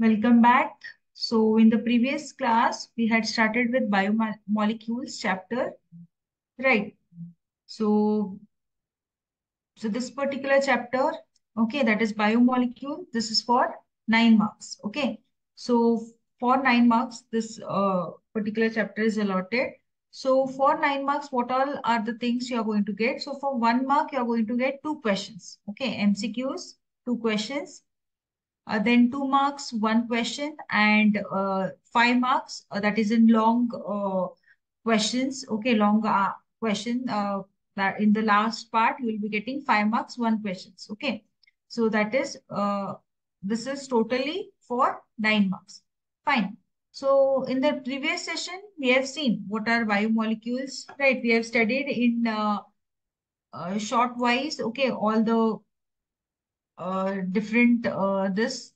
Welcome back. So, in the previous class, we had started with biomolecules chapter, right? So, so this particular chapter, okay, that is biomolecule. This is for 9 marks. Okay. So, for 9 marks, this particular chapter is allotted. So, for 9 marks, what all are the things you are going to get? So, for 1 mark, you are going to get two questions. Okay, MCQs, two questions. Then 2 marks, one question, and 5 marks, that is in long questions. Okay, long question. That in the last part, you will be getting 5 marks, one questions. Okay, so that is this is totally for 9 marks. Fine. So in the previous session, we have seen what are biomolecules, right? We have studied in short wise, okay, all the different this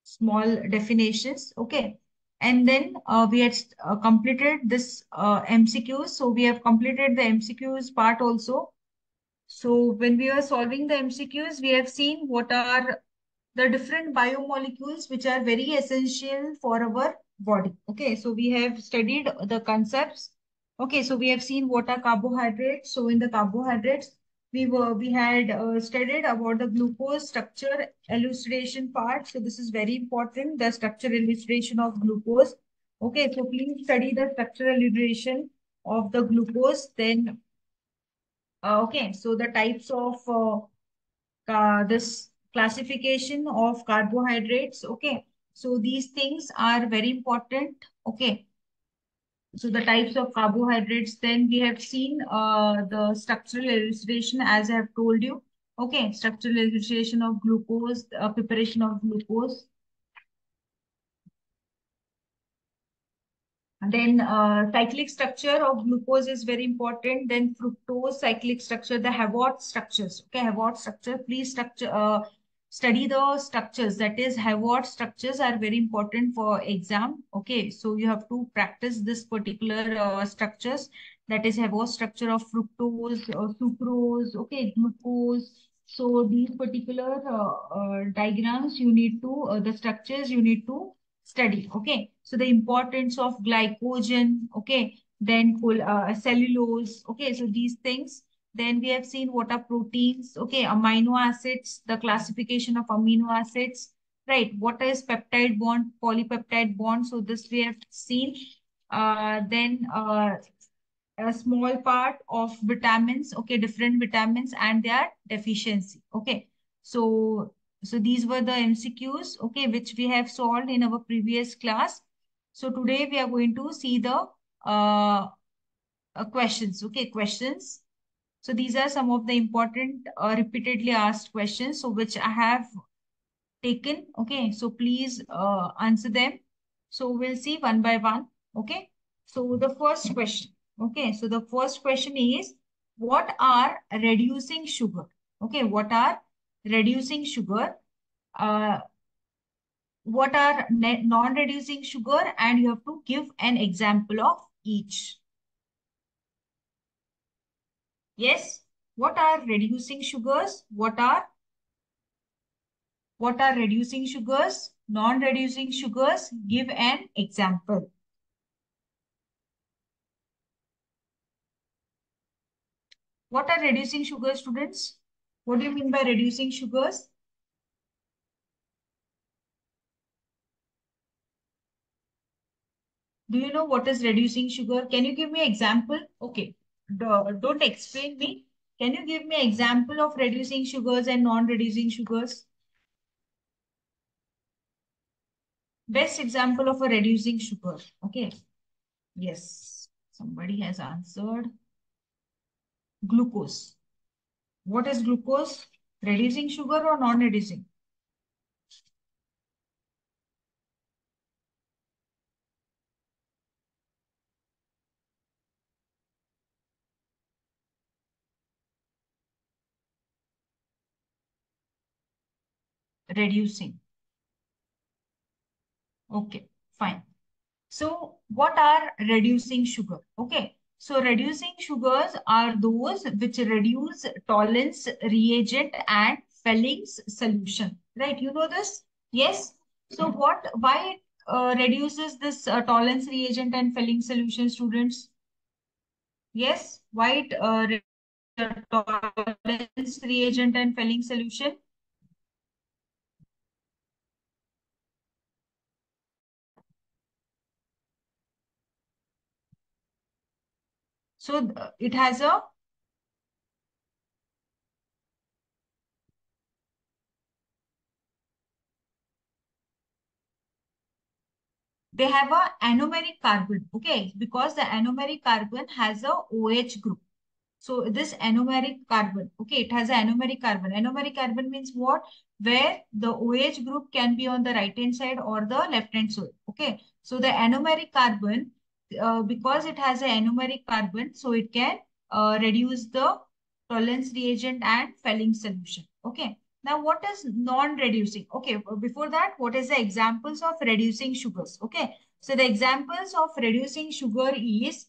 small definitions. Okay. And then we had completed this MCQs. So we have completed the MCQs part also. So when we are solving the MCQs, we have seen what are the different biomolecules which are very essential for our body. Okay, so we have studied the concepts. Okay, so we have seen what are carbohydrates. So in the carbohydrates, we had studied about the glucose structure elucidation part. So this is very important, the structure elucidation of glucose. Okay, so please study the structural elucidation of the glucose. Then, okay, so the types of this classification of carbohydrates. Okay, so these things are very important. Okay, so the types of carbohydrates, then we have seen the structural elucidation as I have told you. Okay, structural elucidation of glucose, preparation of glucose. And then cyclic structure of glucose is very important. Then fructose cyclic structure, the Hayward structures. Okay, Hayward structure. Please study the structures. That is, Hayward structures are very important for exam. Okay, so you have to practice this particular structures. That is Hayward structure of fructose, sucrose. Okay, glucose. So these particular diagrams you need to, the structures you need to study. Okay, so the importance of glycogen. Okay, then cellulose. Okay, so these things. Then we have seen what are proteins. Okay, amino acids, the classification of amino acids, right? What is peptide bond, polypeptide bond? So this we have seen. Then a small part of vitamins. Okay, different vitamins and their deficiency. Okay, so these were the MCQs, okay, which we have solved in our previous class. So today we are going to see the questions. Okay, questions. So these are some of the important repeatedly asked questions, so which I have taken. Okay, so please answer them. So we'll see one by one. Okay, so the first question. Okay, so the first question is, what are reducing sugar? Okay, what are reducing sugar? uh, what are non-reducing sugar, and you have to give an example of each. Yes, what are reducing sugars? What are reducing sugars? Non-reducing sugars? Give an example. What are reducing sugars, students? What do you mean by reducing sugars? Do you know what is reducing sugar? Can you give me example? Okay, don't explain me. Can you give me example of reducing sugars and non-reducing sugars? Best example of a reducing sugar. Okay. Yes. Somebody has answered. Glucose. What is glucose? Reducing sugar or non-reducing? Reducing. Okay, fine. So what are reducing sugar? Okay. So reducing sugars are those which reduce tolerance reagent and Felling's solution, right? You know this? Yes. So why it reduces this tolerance reagent and Felling solution, students? Yes. Why it tolerance reagent and Felling solution? So it has a they have a anomeric carbon, okay, because the anomeric carbon has a OH group. So this anomeric carbon, okay, it has an anomeric carbon. Anomeric carbon means what? Where the OH group can be on the right hand side or the left hand side. Okay, so the anomeric carbon, because it has an anomeric carbon, so it can reduce the tolerance reagent and Felling solution. Okay. Now, what is non-reducing? Okay, before that, what is the examples of reducing sugars? Okay, so the examples of reducing sugar is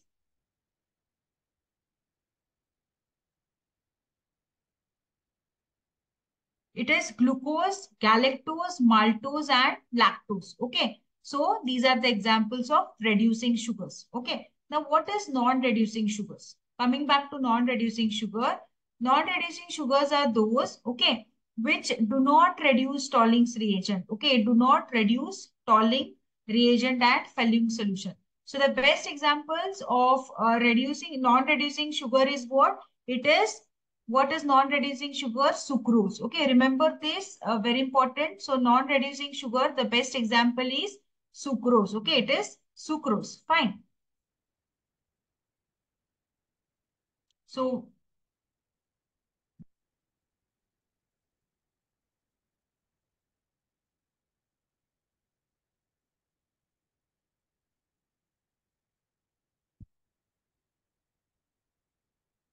it is glucose, galactose, maltose, and lactose. Okay. So these are the examples of reducing sugars. Okay. Now, what is non-reducing sugars? Coming back to non-reducing sugar, non-reducing sugars are those, okay, which do not reduce Tolling's reagent. Okay. Do not reduce Tolling reagent and Felling solution. So the best examples of reducing non-reducing sugar is what? It is what is non-reducing sugar? Sucrose. Okay, remember this, very important. So non-reducing sugar, the best example is sucrose. Okay, it is sucrose. Fine. So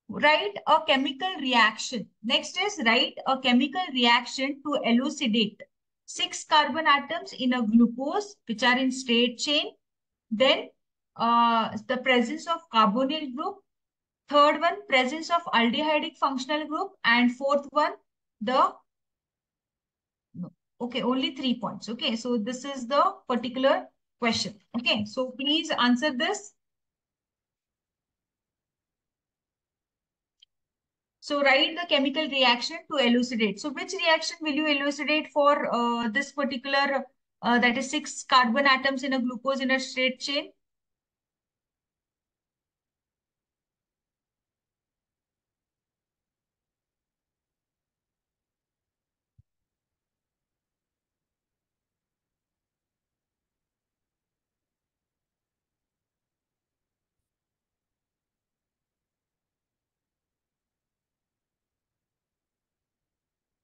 write a chemical reaction. Next is write a chemical reaction to elucidate six carbon atoms in a glucose which are in straight chain. Then the presence of carbonyl group. Third one, presence of aldehydic functional group. And fourth one, the no. Okay, only 3 points. Okay, so this is the particular question. Okay, so please answer this. So write the chemical reaction to elucidate. So which reaction will you elucidate for this particular, that is six carbon atoms in a glucose in a straight chain?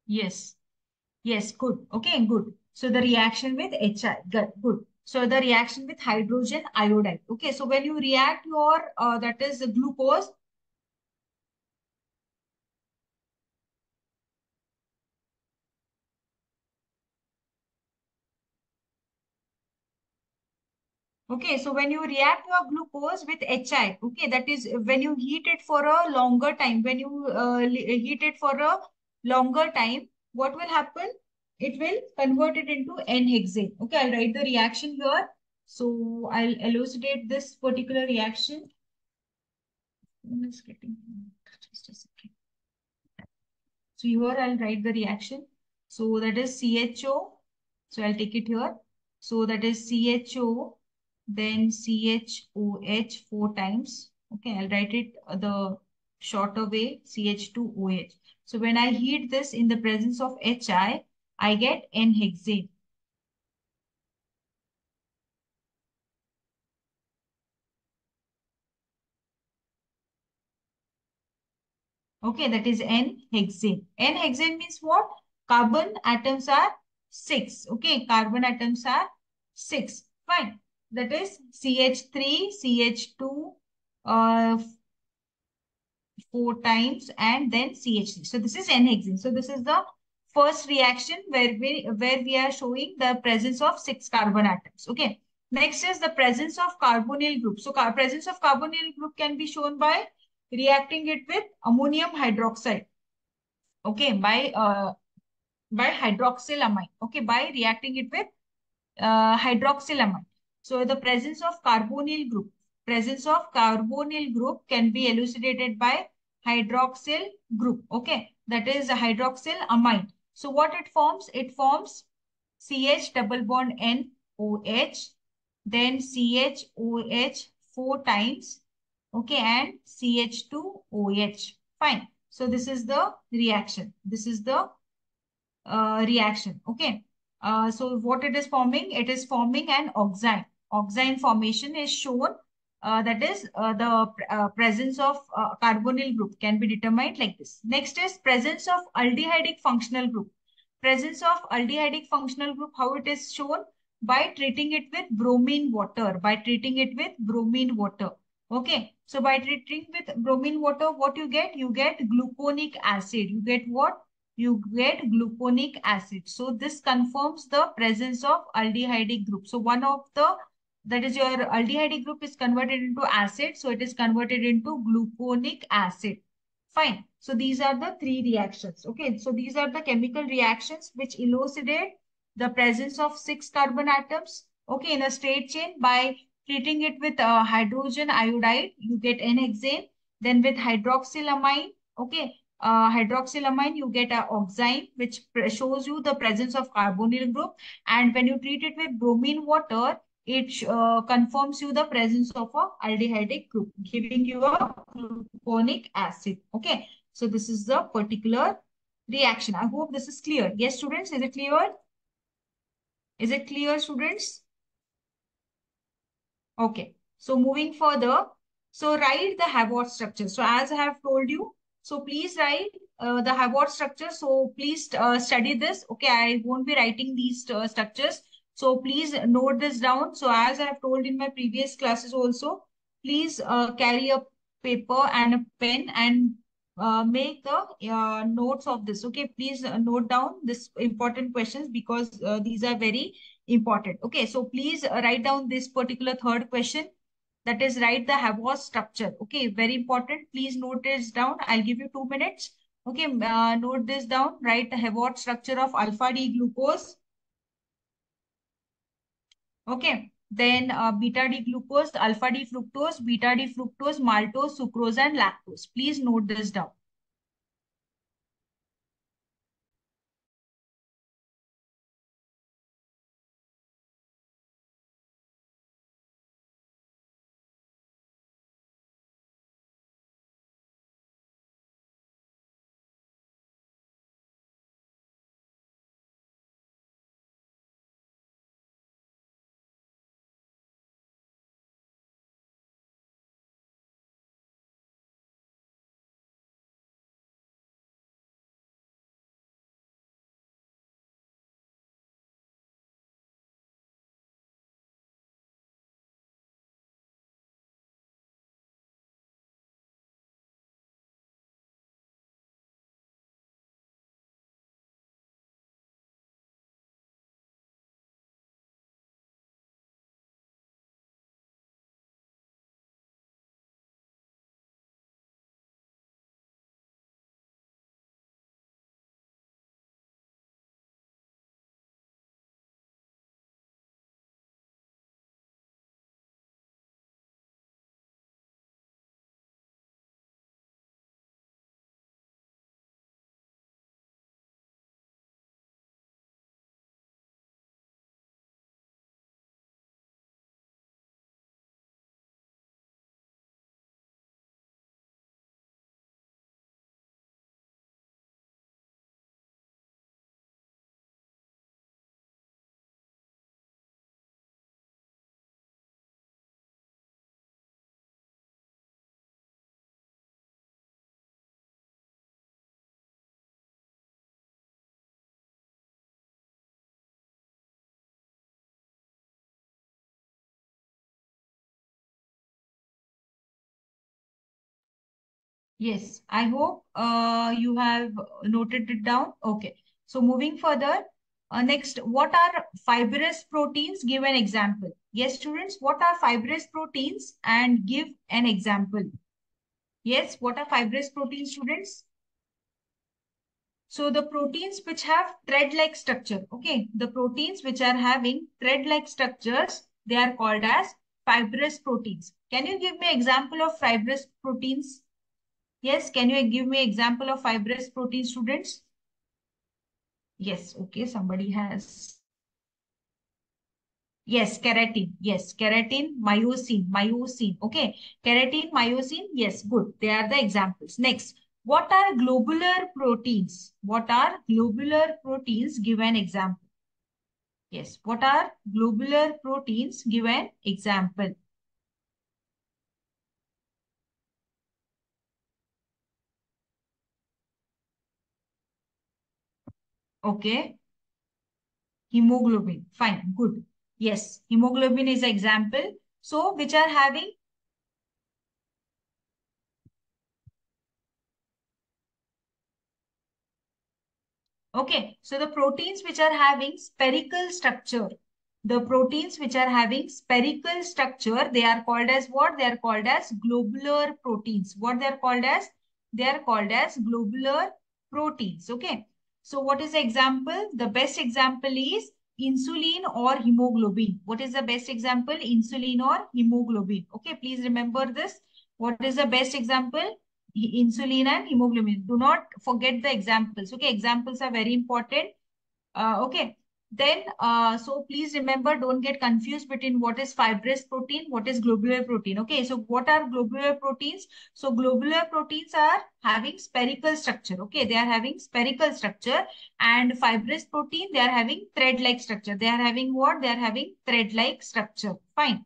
Yes. Yes, good. Okay, good. So the reaction with HI, good, good. So the reaction with hydrogen iodide. Okay, so when you react your, that is the glucose. Okay, so when you react your glucose with HI, okay, that is when you heat it for a longer time, when you heat it for a longer time, what will happen? It will convert it into N-hexane. Okay, I'll write the reaction here. So I'll elucidate this particular reaction. It's getting just a second. So here I'll write the reaction. So that is CHO. So I'll take it here. So that is CHO, then CHOH 4 times. Okay, I'll write it the shorter way, CH2OH. So when I heat this in the presence of HI, I get N-hexane. Okay, that is N-hexane. N-hexane means what? Carbon atoms are 6. Okay, carbon atoms are 6. Fine. That is CH3, CH2, 4 times, and then CH3. So this is N-hexane. So this is the first reaction where we are showing the presence of 6 carbon atoms. Okay. Next is the presence of carbonyl group. So presence of carbonyl group can be shown by reacting it with ammonium hydroxide. Okay, by by hydroxylamine. Okay, by reacting it with hydroxylamine. So the presence of carbonyl group can be elucidated by hydroxyl group. Okay, that is a hydroxylamine. So what it forms? It forms CH double bond NOH, then CHOH four times. Okay, and CH2OH. Fine. So this is the reaction. This is the reaction. Okay. So what it is forming? It is forming an oxime. Oxime formation is shown. That is the presence of carbonyl group can be determined like this. Next is presence of aldehydic functional group. Presence of aldehydic functional group, how it is shown? By treating it with bromine water. By treating it with bromine water. Okay. So by treating with bromine water, what you get? You get gluconic acid. You get what? You get gluconic acid. So this confirms the presence of aldehydic group. So one of the, that is your aldehydic group is converted into acid. So it is converted into gluconic acid. Fine. So these are the three reactions. Okay. So these are the chemical reactions which elucidate the presence of 6 carbon atoms. Okay. In a straight chain by treating it with hydrogen iodide, you get N-hexane. Then with hydroxylamine, okay, hydroxylamine, you get a oxime, which shows you the presence of carbonyl group. And when you treat it with bromine water, it confirms you the presence of a aldehydic group, giving you a gluconic acid. Okay, so this is the particular reaction. I hope this is clear. Yes, students, is it clear? Is it clear, students? Okay, so moving further, so write the Havort structure. So as I have told you, so please write the Havort structure. So please study this. Okay, I won't be writing these structures. So please note this down. So as I have told in my previous classes also, please carry a paper and a pen and make the notes of this. Okay, please note down this important questions because these are very important. Okay, so please write down this particular third question. That is, write the Havos structure. Okay, very important. Please note this down. I'll give you 2 minutes. Okay, note this down. Write the Havot structure of alpha D glucose. Okay, then beta D glucose, alpha D fructose, beta D fructose, maltose, sucrose, and lactose. Please note this down. Yes, I hope you have noted it down. Okay. So moving further, next, what are fibrous proteins? Give an example. Yes, students, what are fibrous proteins and give an example. Yes, what are fibrous proteins, students? So the proteins which have thread-like structure, okay, the proteins which are having thread-like structures, they are called as fibrous proteins. Can you give me example of fibrous proteins? Yes, can you give me example of fibrous protein, students? Yes, okay, somebody has. Yes, keratin. Yes, keratin, myosin. Okay, keratin, myosin. Yes, good. They are the examples. Next, what are globular proteins? What are globular proteins? Give an example. Yes, what are globular proteins? Give an example. Okay, hemoglobin. Fine, good. Yes, hemoglobin is example. So, which are having. Okay, so the proteins which are having spherical structure, the proteins which are having spherical structure, they are called as what? They are called as globular proteins. What they are called as? They are called as globular proteins. Okay, so what is the example? The best example is insulin or hemoglobin. What is the best example? Insulin or hemoglobin. Okay, please remember this. What is the best example? Insulin and hemoglobin. Do not forget the examples. Okay, examples are very important. Okay. Then, so please remember, don't get confused between what is fibrous protein, what is globular protein. Okay, so what are globular proteins? So globular proteins are having spherical structure. Okay, they are having spherical structure, and fibrous protein, they are having thread-like structure. They are having what? They are having thread-like structure. Fine.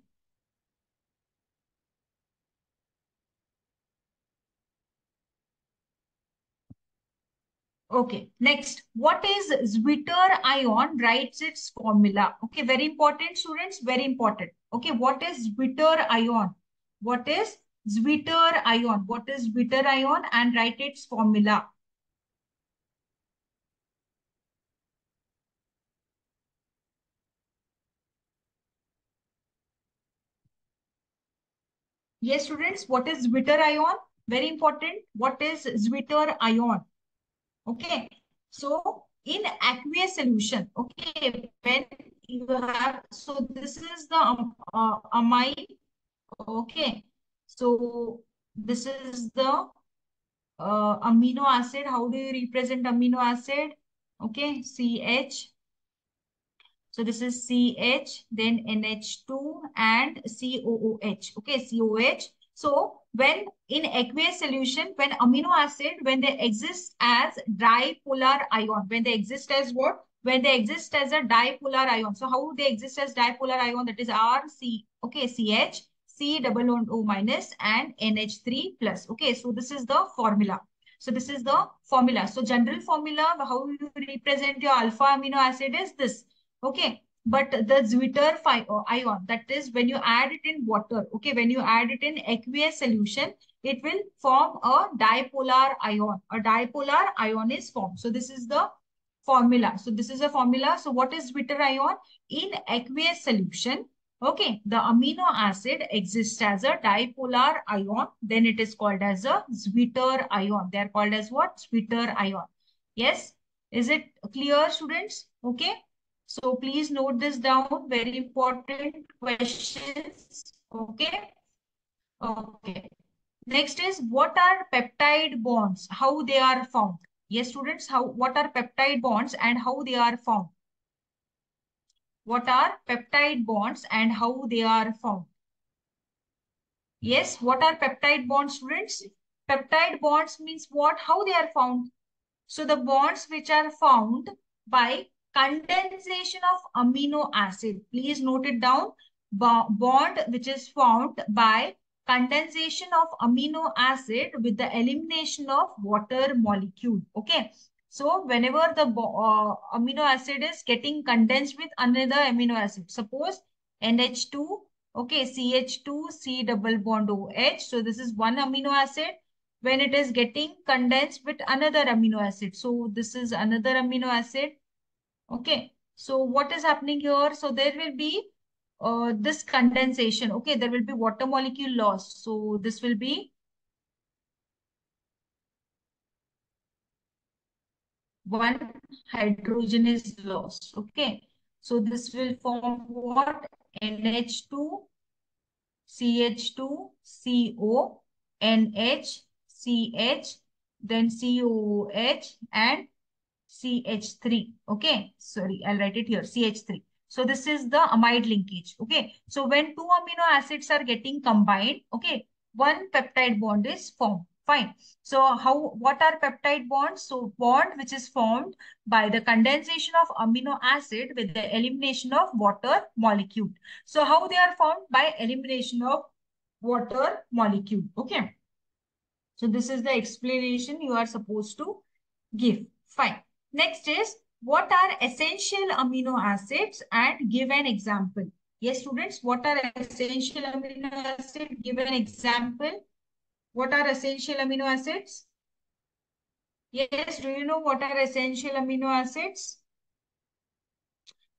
Okay, next, what is Zwitter ion? Writes its formula. Okay, very important, students, very important. Okay, what is Zwitter ion? What is Zwitter ion? What is Zwitter ion? And write its formula. Yes, students, what is Zwitter ion? Very important. What is Zwitter ion? Okay, so in aqueous solution, okay, when you have, so this is the amine. Okay, so this is the amino acid. How do you represent amino acid? Okay, CH. So this is CH, then NH2 and COOH. Okay, COH. So when in aqueous solution, when amino acid, when they exist as dipolar ion, when they exist as what? When they exist as a dipolar ion. So how they exist as dipolar ion? That is RC. Okay, CH, C double bond O minus and NH3 plus. Okay, so this is the formula. So this is the formula. So general formula, how you represent your alpha amino acid is this. Okay, but the Zwitter ion, that is when you add it in water, okay, when you add it in aqueous solution, it will form a dipolar ion. A dipolar ion is formed. So this is the formula. So this is a formula. So what is Zwitter ion? In aqueous solution, okay, the amino acid exists as a dipolar ion. Then it is called as a Zwitter ion. They are called as what? Zwitter ion. Yes. Is it clear, students? Okay. So please note this down. Very important questions. Okay. Okay. Next is, what are peptide bonds? How they are found? Yes, students. What are peptide bonds and how they are found? What are peptide bonds and how they are found? Yes, what are peptide bonds, students? Peptide bonds means what? How they are found? So the bonds which are found by condensation of amino acid. Please note it down. Bond which is found by condensation of amino acid with the elimination of water molecule. Okay. So whenever the amino acid is getting condensed with another amino acid, suppose NH2, okay, CH2, C double bond OH. So this is one amino acid when it is getting condensed with another amino acid. So this is another amino acid. Okay. So what is happening here? So there will be this condensation. Okay. There will be water molecule loss. So this will be one hydrogen is lost. Okay. So this will form what? NH2, CH2, CO, NH, CH, then COOH and CH3. Okay, sorry, I'll write it here, CH3. So this is the amide linkage. Okay, so when two amino acids are getting combined, okay, one peptide bond is formed. Fine. So what are peptide bonds? So bond which is formed by the condensation of amino acid with the elimination of water molecule. So how they are formed? By elimination of water molecule. Okay. So this is the explanation you are supposed to give. Fine. Next is, what are essential amino acids and give an example. Yes, students, what are essential amino acids? Give an example. What are essential amino acids? Yes, do you know what are essential amino acids?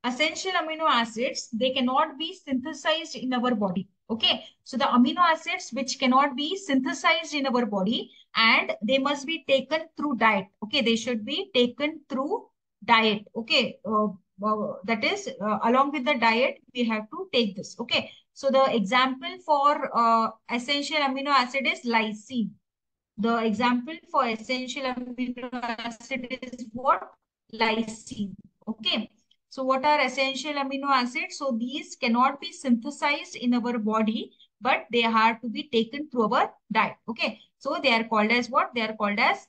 Essential amino acids, they cannot be synthesized in our body. Okay, so the amino acids which cannot be synthesized in our body, and they must be taken through diet. Okay, they should be taken through diet. Okay, that is along with the diet we have to take this. Okay, so the example for essential amino acid is lysine. The example for essential amino acid is what? Lysine. Okay. So what are essential amino acids? So these cannot be synthesized in our body, but they have to be taken through our diet. Okay. So they are called as what? They are called as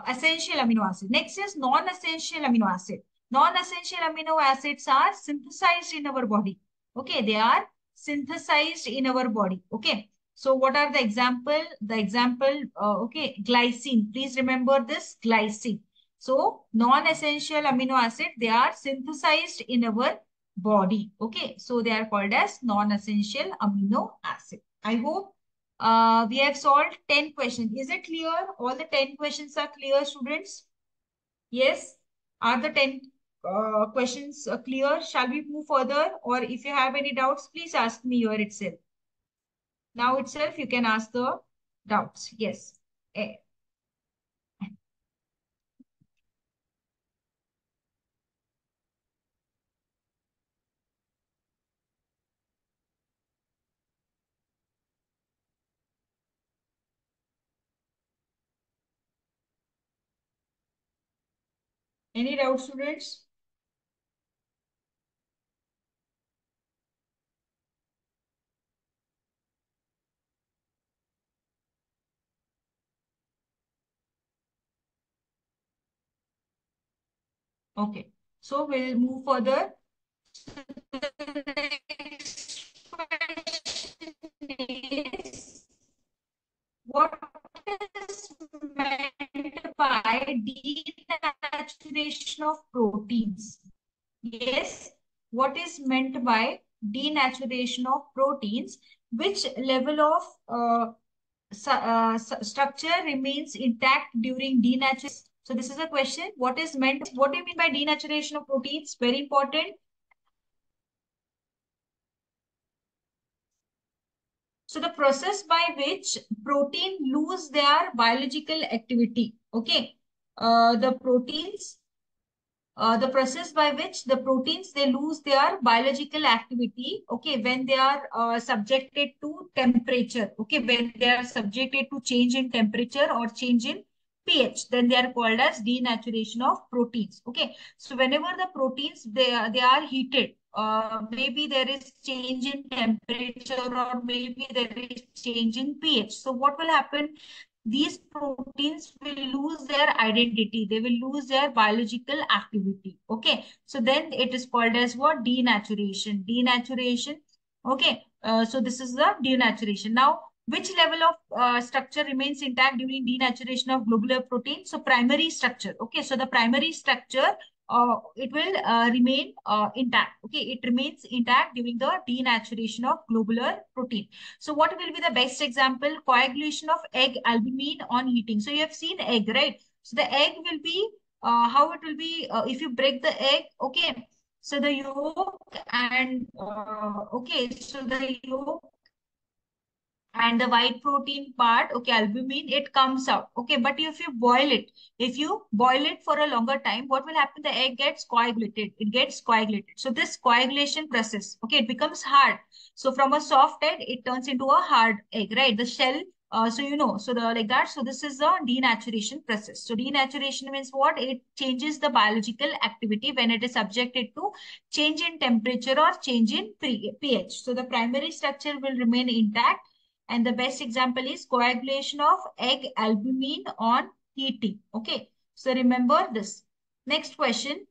essential amino acid. Next is non-essential amino acid. Non-essential amino acids are synthesized in our body. Okay. They are synthesized in our body. Okay. So what are the example? The example, okay, glycine. Please remember this, glycine. So non-essential amino acid, they are synthesized in our body. Okay, so they are called as non-essential amino acid. I hope we have solved 10 questions. Is it clear? All the 10 questions are clear, students? Yes. Are the 10 questions clear? Shall we move further? Or if you have any doubts, please ask me here itself. Now itself, you can ask the doubts. Yes. Any doubts, students? Okay. So we'll move further. The next question is, what is meant by denaturation of proteins? Yes, what is meant by denaturation of proteins? Which level of structure remains intact during denaturation? So this is a question. What is meant? What do you mean by denaturation of proteins? Very important. So the process by which protein lose their biological activity. Okay. The proteins the process by which the proteins, they lose their biological activity, okay, when they are subjected to temperature. Okay, when they are subjected to change in temperature or change in pH, then they are called as denaturation of proteins. Okay, so whenever the proteins, they are heated, maybe there is change in temperature or maybe there is change in pH, so what will happen? These proteins will lose their identity. They will lose their biological activity. Okay. So then it is called as what? Denaturation. Denaturation. Okay. So this is the denaturation. Now, which level of structure remains intact during denaturation of globular protein? So primary structure. Okay. So the primary structure, it will remain intact. Okay. It remains intact during the denaturation of globular protein. So what will be the best example? Coagulation of egg albumin on heating. So you have seen egg, right? So the egg will be, how it will be, if you break the egg, okay. So the yolk and, okay, so the yolk and the white protein part, okay, albumin, it comes out, okay. But if you boil it for a longer time, what will happen? The egg gets coagulated, it gets coagulated. So this coagulation process, okay, it becomes hard. So from a soft egg it turns into a hard egg, right? The shell, so you know, so the like that. So this is the denaturation process. So denaturation means what? It changes the biological activity when it is subjected to change in temperature or change in pH. So the primary structure will remain intact, and the best example is coagulation of egg albumin on heating. Okay, so remember this. Next question.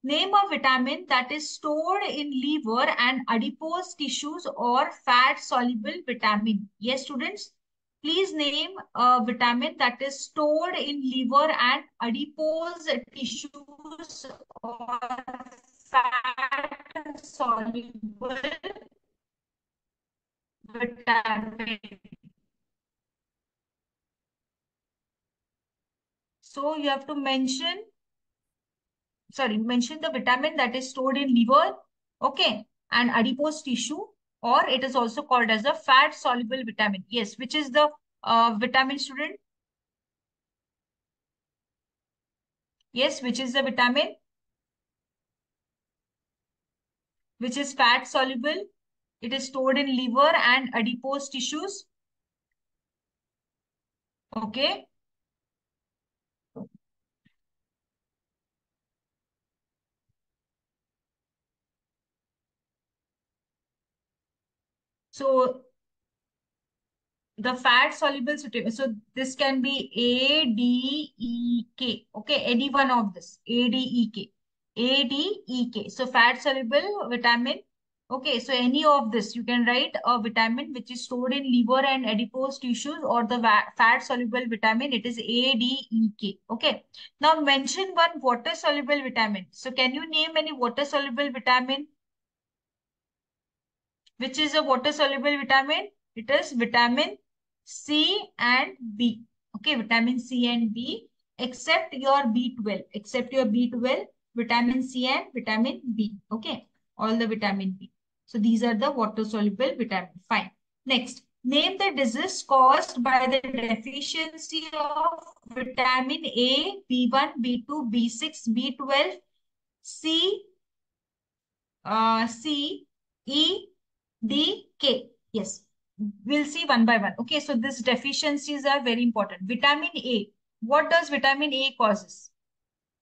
Name a vitamin that is stored in liver and adipose tissues or fat soluble vitamin. Yes, students, please name a vitamin that is stored in liver and adipose tissues or fat soluble vitamin. So you have to mention the vitamin that is stored in liver, okay, and adipose tissue, or it is also called as a fat soluble vitamin. Yes, which is the vitamin, student? Yes, which is the vitamin which is fat soluble? It is stored in liver and adipose tissues. Okay. So the fat soluble vitamin. So this can be A, D, E, K. Okay, any one of this. A, D, E, K. A, D, E, K. So fat soluble vitamin. Okay, so any of this, you can write a vitamin which is stored in liver and adipose tissues, or the fat soluble vitamin. It is A, D, E, K. Okay. Now mention one water soluble vitamin. So can you name any water soluble vitamin? Which is a water soluble vitamin? It is vitamin C and B. Okay, vitamin C and B, except your B12, except your B12, vitamin C and vitamin B. Okay, all the vitamin B. So these are the water soluble vitamin. Fine. Next, name the disease caused by the deficiency of vitamin A, B1, B2, B6, B12, C, C, E, D, K. Yes, we'll see one by one. Okay, so these deficiencies are very important. Vitamin A. What does vitamin A causes?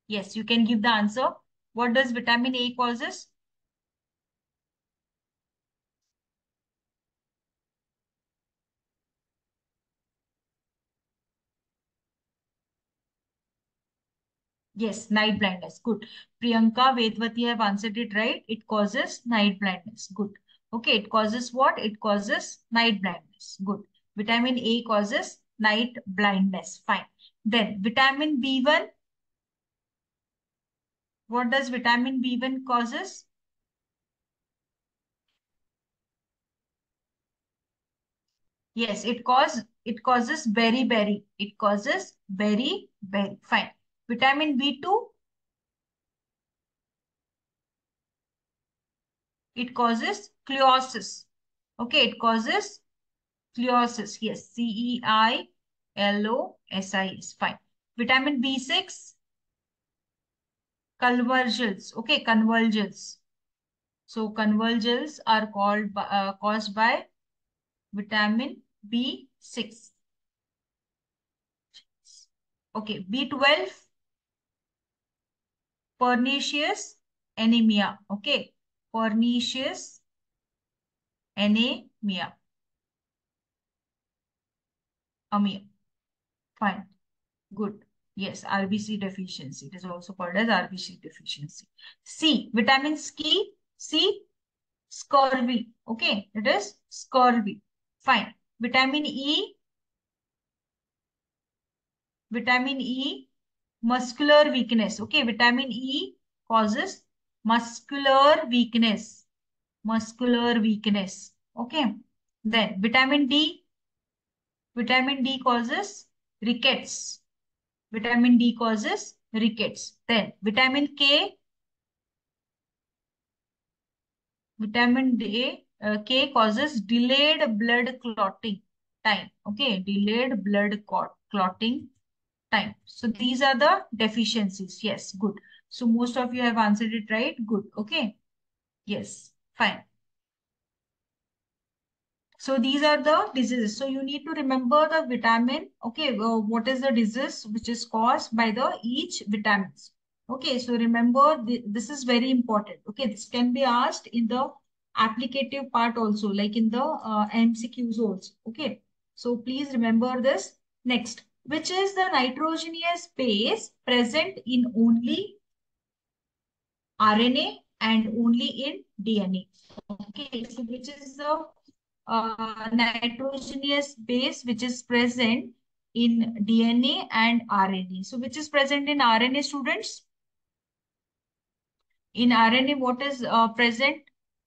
Yes, you can give the answer. What does vitamin A causes? Yes, night blindness. Good. Priyanka, Vedvati have answered it right. It causes night blindness. Good. Okay, it causes what? It causes night blindness. Good. Vitamin A causes night blindness. Fine. Then vitamin B1. What does vitamin B1 causes? Yes, it causes beriberi. It causes beriberi. Fine. Vitamin B2, it causes chlorosis. Okay, it causes chlorosis. Yes, Ceillosis. Fine. Vitamin B6, convergence. Okay, convergence. So convergence are caused by vitamin B6. Okay, B12, pernicious anemia. Okay, pernicious anemia. Amia. Fine. Good. Yes, RBC deficiency. It is also called as RBC deficiency. C, vitamin C, scurvy. Okay, it is scurvy. Fine. Vitamin E, muscular weakness. Okay, vitamin E causes muscular weakness. Muscular weakness. Okay. Then vitamin D causes rickets. Vitamin D causes rickets. Then vitamin D, K causes delayed blood clotting. time. Okay, delayed blood clotting time. So these are the deficiencies. Yes, good. So most of you have answered it right. Good. Okay. Yes, fine. So these are the diseases. So you need to remember the vitamin. Okay, what is the disease which is caused by the each vitamins. Okay, so remember this is very important. Okay, this can be asked in the applicative part also, like in the MCQs also. Okay, so please remember this. Next, which is the nitrogenous base present in only RNA and only in DNA. Okay, so which is the nitrogenous base which is present in DNA and RNA. So which is present in RNA, students? In RNA, what is present?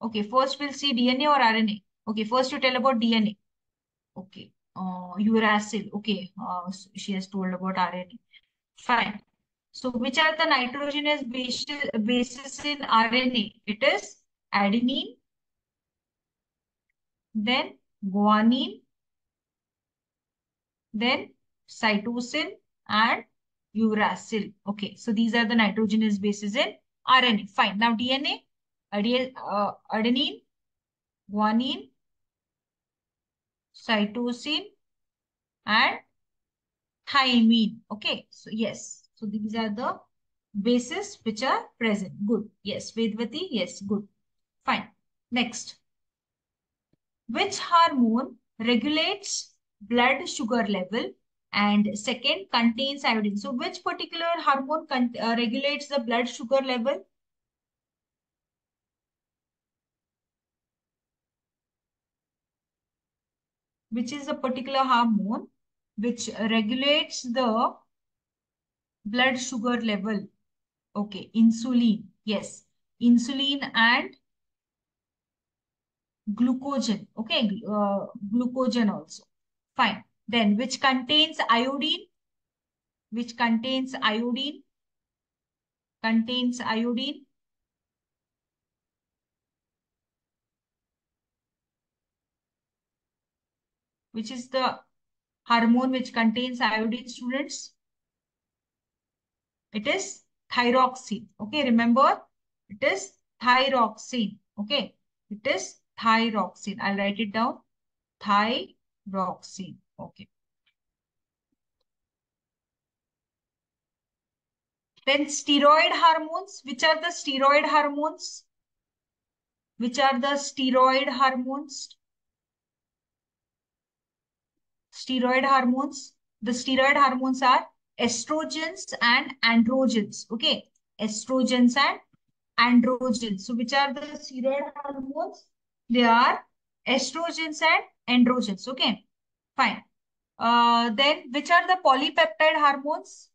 Okay, first we'll see DNA or RNA. Okay, first you tell about DNA. Okay, uracil. Okay, she has told about RNA. Fine. So which are the nitrogenous bases in RNA? It is adenine, then guanine, then cytosine and uracil. Okay, so these are the nitrogenous bases in RNA. Fine. Now DNA, adenine, guanine, cytosine and thymine. Okay, so yes. So these are the bases which are present. Good. Yes. Vedvati, yes. Good. Fine. Next. Which hormone regulates blood sugar level? And second, contains iodine. So which particular hormone regulates the blood sugar level? Which is a particular hormone which regulates the blood sugar level? Okay, insulin. Yes, insulin and glucogen. Okay, glucogen also. Fine. Then which contains iodine? Which contains iodine, which is the hormone which contains iodine, students? It is thyroxine. Okay, remember, it is thyroxine. Okay, it is thyroxine. I'll write it down. Thyroxine. Okay. Then steroid hormones. Which are the steroid hormones? Which are the steroid hormones? Steroid hormones. The steroid hormones are estrogens and androgens. Okay, estrogens and androgens. So which are the steroid hormones? They are estrogens and androgens. Okay, fine. Then which are the polypeptide hormones?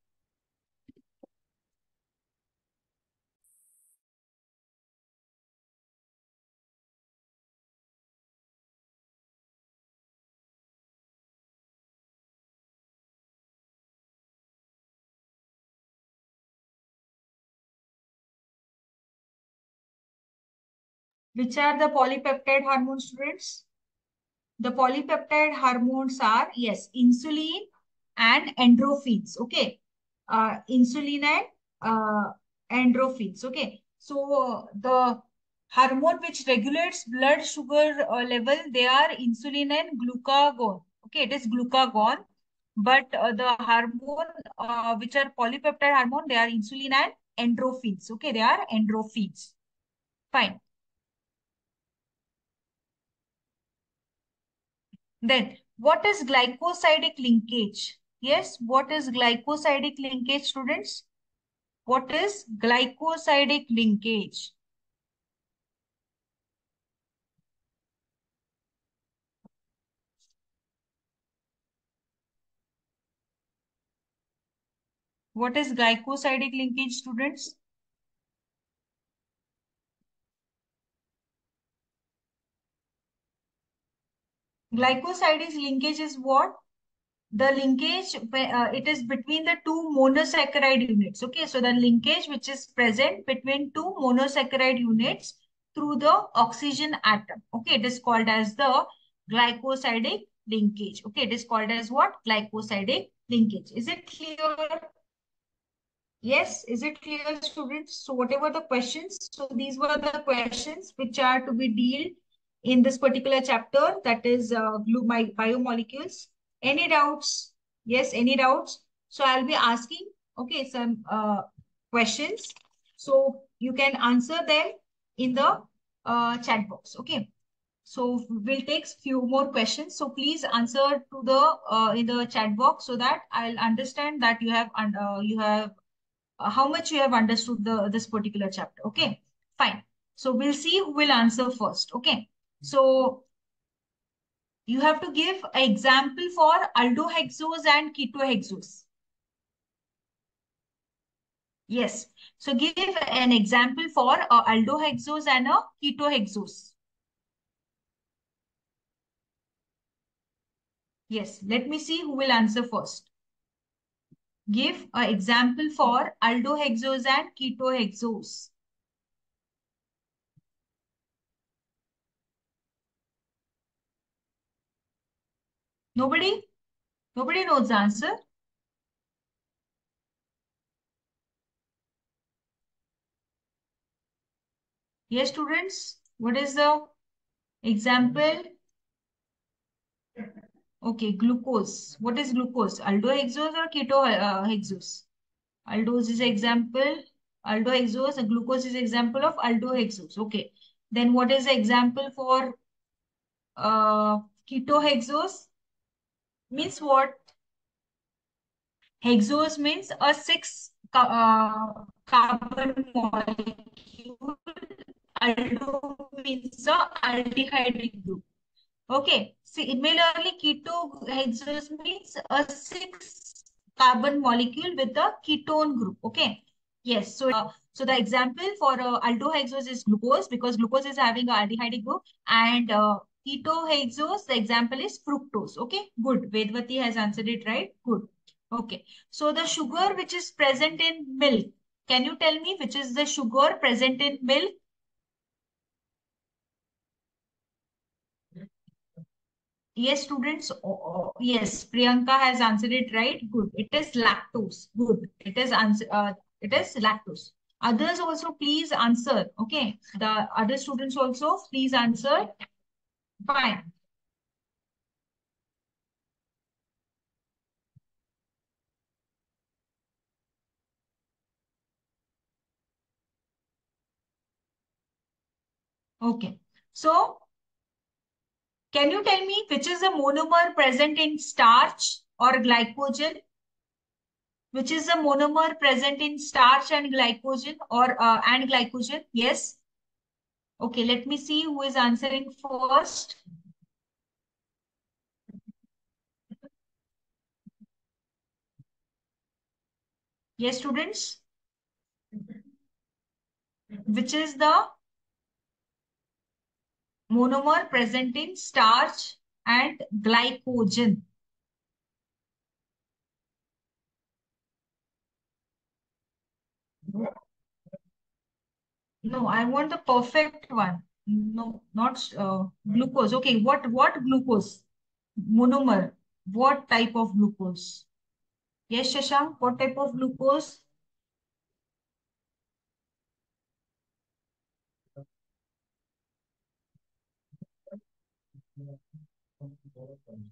Which are the polypeptide hormones, students? The polypeptide hormones are, yes, insulin and endorphins. Okay. Insulin and endorphins. Okay. So the hormone which regulates blood sugar level, they are insulin and glucagon. Okay. It is glucagon. But the hormone which are polypeptide hormone, they are insulin and endorphins. Okay. They are endorphins. Fine. Then, what is glycosidic linkage? Yes, what is glycosidic linkage, students? What is glycosidic linkage? What is glycosidic linkage, students? Glycosidic linkage is what? The linkage, it is between the two monosaccharide units. Okay, so the linkage which is present between two monosaccharide units through the oxygen atom. Okay, it is called as the glycosidic linkage. Okay, it is called as what? Glycosidic linkage. Is it clear? Yes, is it clear, students? So whatever the questions, so these were the questions which are to be dealt in this particular chapter, that is biomolecules. Any doubts? Yes, any doubts? So I'll be asking, okay, some questions. So you can answer them in the chat box. Okay. So we'll take few more questions. So please answer to the in the chat box so that I'll understand that you have how much you have understood this particular chapter. Okay, fine. So we'll see who will answer first. Okay, so you have to give an example for aldohexose and ketohexose. Yes, so give an example for aldohexose and a ketohexose. Yes, let me see who will answer first. Give an example for aldohexose and ketohexose. Nobody? Nobody knows the answer? Yes, students, what is the example? Okay, glucose. What is glucose? Aldohexose or ketohexose? Aldose is example. Aldohexose. Glucose is example of aldohexose. Okay. Then what is the example for ketohexose? Means what? Hexose means a carbon molecule. Aldo means a aldehyde group. Okay. Similarly, ketohexose means a six carbon molecule with a ketone group. Okay. Yes. So the example for aldohexose is glucose because glucose is having a aldehyde group, and ketohexose, the example is fructose. Okay. Good. Vedvati has answered it right. Good. Okay. So the sugar which is present in milk. Can you tell me which is the sugar present in milk? Yes, students. Yes, Priyanka has answered it right. Good. It is lactose. Good. It is answer. It is lactose. Others also please answer. Okay. The other students also please answer. Fine. Okay. So can you tell me which is the monomer present in starch or glycogen? Which is the monomer present in starch and glycogen or and glycogen? Yes. Okay. Let me see who is answering first. Yes, students. Which is the monomer present in starch and glycogen? No, I want the perfect one. No, not glucose. Okay, what glucose? Monomer. What type of glucose? Yes, Shashank, what type of glucose?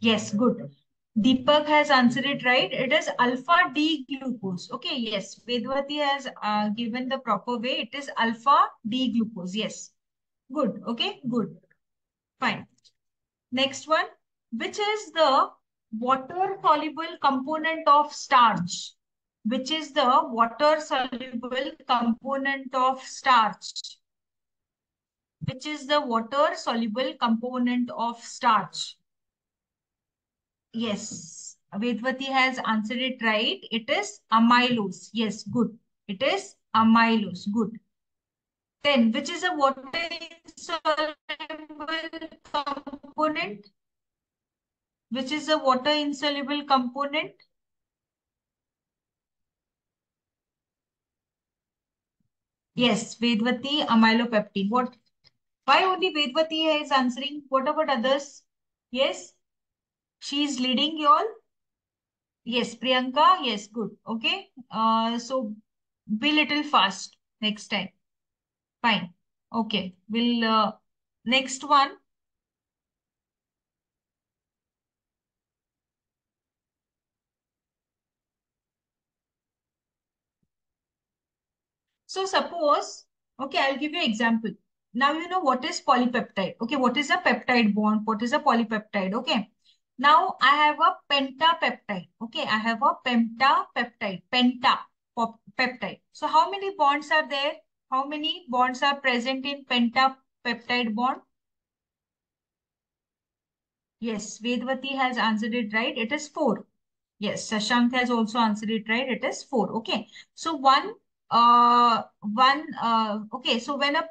Yes, good. Deepak has answered it right. It is alpha D glucose. Okay, yes. Vedvati has given the proper way. It is alpha D glucose. Yes. Good. Okay, good. Fine. Next one, which is the water soluble component of starch? Which is the water soluble component of starch? Which is the water soluble component of starch? Yes, Vedvati has answered it right. It is amylose. Yes, good. It is amylose. Good. Then, which is a water insoluble component? Which is a water insoluble component? Yes, Vedvati, amylopeptine. What? Why only Vedvati is answering? What about others? Yes. She is leading you all. Yes, Priyanka. Yes, good. Okay. So be little fast next time. Fine. Okay. We'll next one. So suppose, okay, I'll give you example. Now you know what is polypeptide. Okay, what is a peptide bond? What is a polypeptide? Okay. Now I have a pentapeptide. Okay, I have a pentapeptide. Peptide. So how many bonds are there? How many bonds are present in pentapeptide bond? Yes, Vedvati has answered it right. It is four. Yes, Shashank has also answered it right. It is four. Okay. So okay. So when a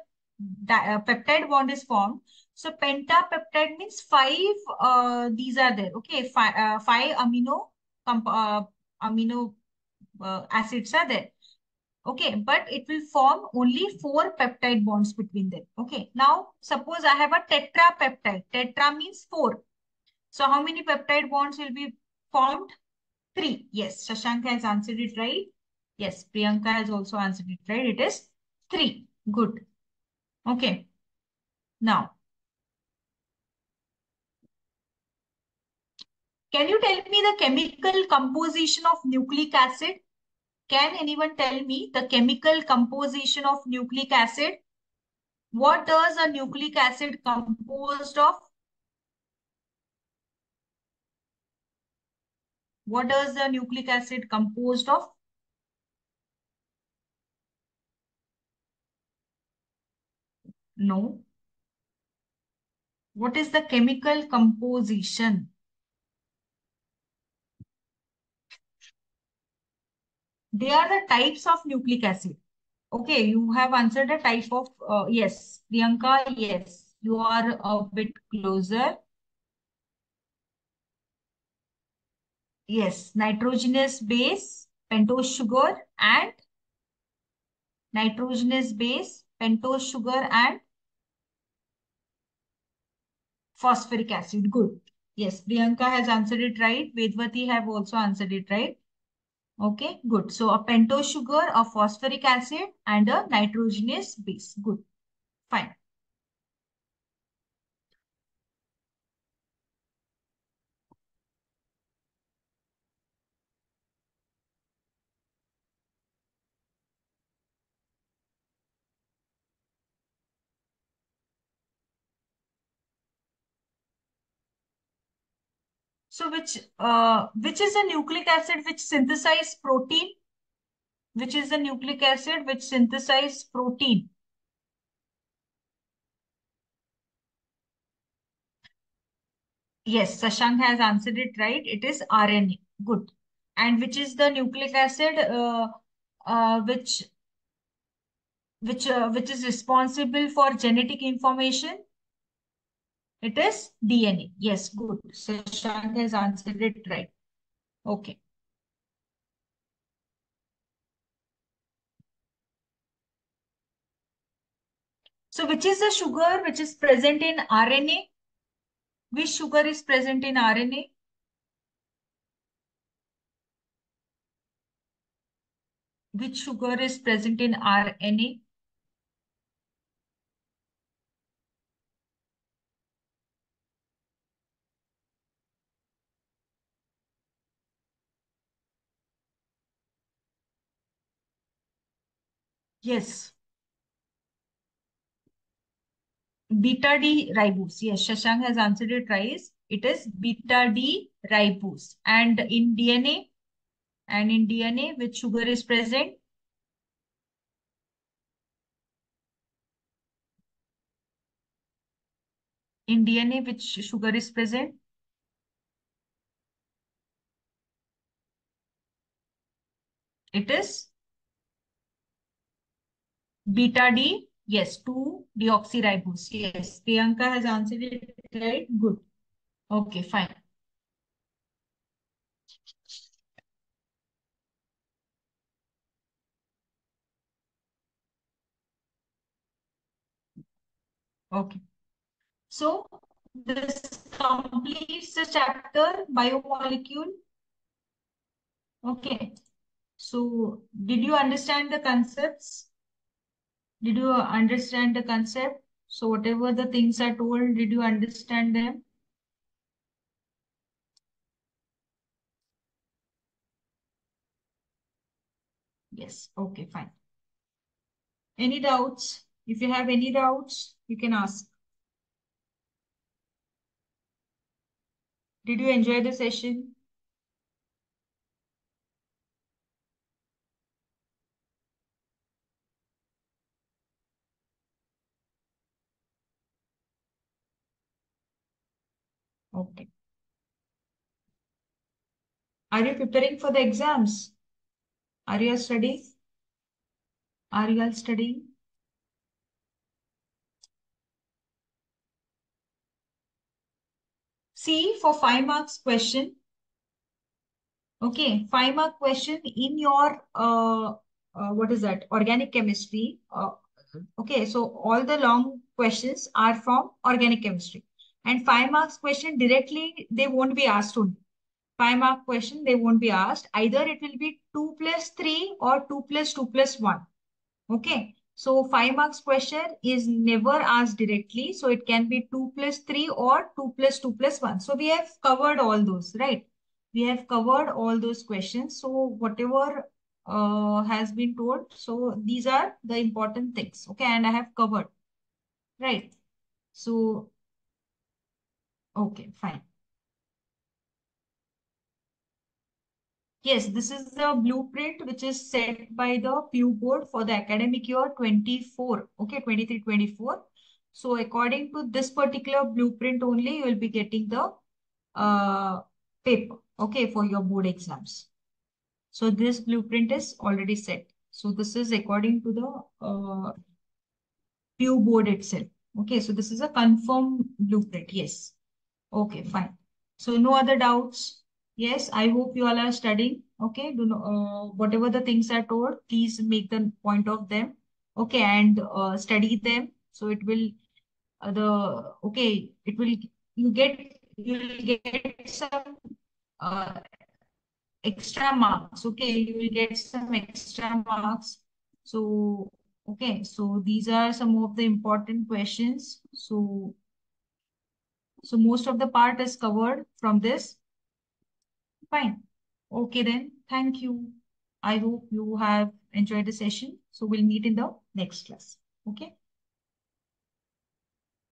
peptide bond is formed, so pentapeptide means five, these are there. Okay. Five amino acids are there. Okay. But it will form only four peptide bonds between them. Okay. Now, suppose I have a tetrapeptide. Tetra means four. So how many peptide bonds will be formed? Three. Yes, Shashank has answered it right. Yes, Priyanka has also answered it right. It is three. Good. Okay. Now, can you tell me the chemical composition of nucleic acid? Can anyone tell me the chemical composition of nucleic acid? What does a nucleic acid composed of? What does the nucleic acid composed of? No. What is the chemical composition? They are the types of nucleic acid. Okay, you have answered a type of, yes, Priyanka, yes, you are a bit closer. Yes, nitrogenous base, pentose sugar, and nitrogenous base, pentose sugar, and phosphoric acid. Good. Yes, Priyanka has answered it right. Vedvati have also answered it right. Okay, good. So a pentose sugar, a phosphoric acid, and a nitrogenous base. Good. Fine. So which is a nucleic acid which synthesize protein? Which is the nucleic acid which synthesize protein? Yes, Sashank has answered it right. It is RNA. Good. And which is the nucleic acid uh, which which is responsible for genetic information? It is DNA. Yes, good. Sashank has answered it right. Okay. So which is the sugar which is present in RNA? Which sugar is present in RNA? Which sugar is present in RNA? Yes. Beta D ribose. Yes, Shashank has answered it right. It is beta D ribose. And in DNA, which sugar is present? In DNA, which sugar is present? It is beta D. Yes, 2-deoxyribose. Yes, Priyanka has answered it right. Good. Okay, fine. Okay. So this completes the chapter biomolecule. Okay. So did you understand the concepts? Did you understand the concept? So whatever the things are told, did you understand them? Yes. Okay, fine. Any doubts? If you have any doubts, you can ask. Did you enjoy the session? Okay. Are you preparing for the exams? Are you studying? Are you all studying? See, for 5 marks question, okay, 5 mark question in your, what is that? Organic chemistry. Okay, so all the long questions are from organic chemistry. And 5 marks question directly, they won't be asked only. 5 mark question, they won't be asked. Either it will be 2 plus 3 or 2 plus 2 plus 1. Okay. So 5 marks question is never asked directly. So it can be 2 plus 3 or 2 plus 2 plus 1. So we have covered all those, right? We have covered all those questions. So whatever has been told, so these are the important things. Okay. And I have covered, right? So, okay, fine. Yes, this is the blueprint which is set by the Pew Board for the academic year 24, okay, 23-24. So according to this particular blueprint only, you will be getting the paper, okay, for your board exams. So this blueprint is already set. So this is according to the Pew Board itself. Okay, so this is a confirmed blueprint. Yes. Okay, fine. So no other doubts. Yes, I hope you all are studying. Okay, do not, whatever the things are told, please make the point of them. Okay, and study them. So it will it will you will get some uh, extra marks. Okay, you will get some extra marks. So okay, so these are some of the important questions. So most of the part is covered from this. Fine. Okay then. Thank you. I hope you have enjoyed the session. So we'll meet in the next class. Okay.